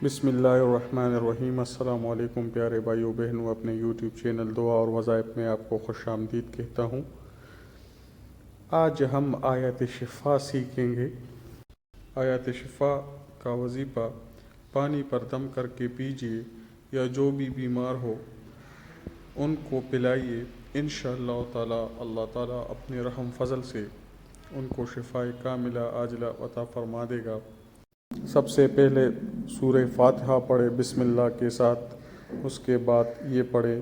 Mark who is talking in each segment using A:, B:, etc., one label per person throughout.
A: بسم اللہ الرحمن الرحیم۔ السلام علیکم پیارے بھائیو بہنوں، اپنے یوٹیوب چینل دعا اور وظائف میں آپ کو خوش آمدید کہتا ہوں۔ آج ہم آیت شفا سیکھیں گے۔ آیت شفا کا وظیفہ پانی پر دم کر کے پیجیے، یا جو بھی بیمار ہو ان کو پلائیے۔ انشاءاللہ تعالی اللہ تعالیٰ اپنے رحم فضل سے ان کو شفائے کاملہ عاجلہ عطا فرما دے گا۔ سب سے پہلے سورہ فاتحہ پڑھے بسم اللہ کے ساتھ، اس کے بعد یہ پڑھے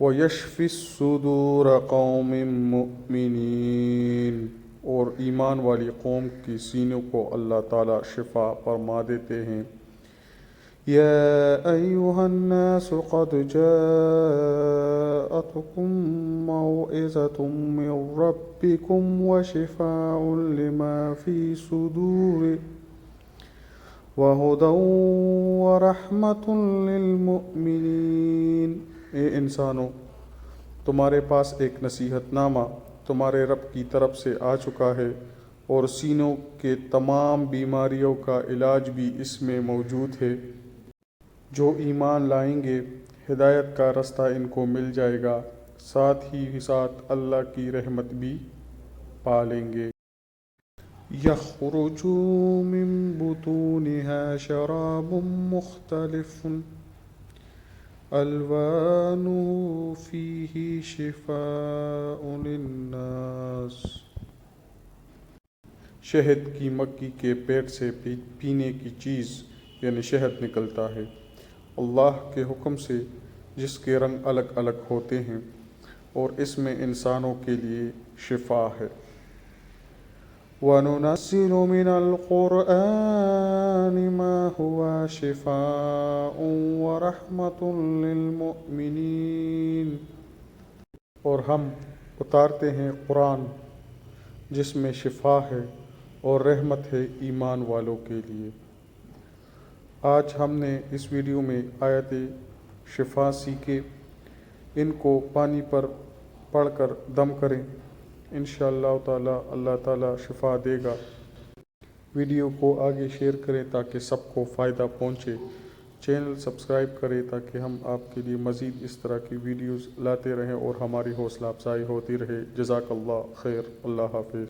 A: وَيَشْفِ الصُّدُورَ قَوْمٍ مُؤْمِنِينَ، اور ایمان والی قوم کی سینوں کو اللہ تعالیٰ شفا فرما دیتے ہیں۔ يَا أَيُّهَا النَّاسُ قَدْ جَاءَتْكُمْ مَوْعِظَةٌ مِّن رَّبِّكُمْ وَشِفَاءٌ لِّمَا فِي الصُّدُورِ وَهُدًى وَرَحْمَةٌ لِّلْمُؤْمِنِينَ۔ اے انسانوں، تمہارے پاس ایک نصیحت نامہ تمہارے رب کی طرف سے آ چکا ہے، اور سینوں کے تمام بیماریوں کا علاج بھی اس میں موجود ہے۔ جو ایمان لائیں گے ہدایت کا رستہ ان کو مل جائے گا، ساتھ ہی ساتھ اللہ کی رحمت بھی پالیں گے۔ يَخْرُجُ مِن بُطُونِهَا شَرَابٌ مُخْتَلِفٌ أَلْوَانُهُ فِيهِ شِفَاءٌ لِلنَّاسِ۔ شہد کی مکھی کے پیٹ سے پینے کی چیز یعنی شہد نکلتا ہے اللہ کے حکم سے، جس کے رنگ الگ الگ ہوتے ہیں، اور اس میں انسانوں کے لیے شفا ہے۔ وَنُنَزِّلُ مِنَ الْقُرْآنِ مَا هُوَ شِفَاءٌ وَرَحْمَةٌ لِّلْمُؤْمِنِينَ، اور ہم اتارتے ہیں قرآن جس میں شفا ہے اور رحمت ہے ایمان والوں کے لیے۔ آج ہم نے اس ویڈیو میں آیت شفا سیکھے، ان کو پانی پر پڑھ کر دم کریں، انشاءاللہ تعالی اللہ تعالی شفا دے گا۔ ویڈیو کو آگے شیئر کریں تاکہ سب کو فائدہ پہنچے۔ چینل سبسکرائب کریں تاکہ ہم آپ کے لیے مزید اس طرح کی ویڈیوز لاتے رہیں اور ہماری حوصلہ افزائی ہوتی رہے۔ جزاک اللہ خیر، اللہ حافظ۔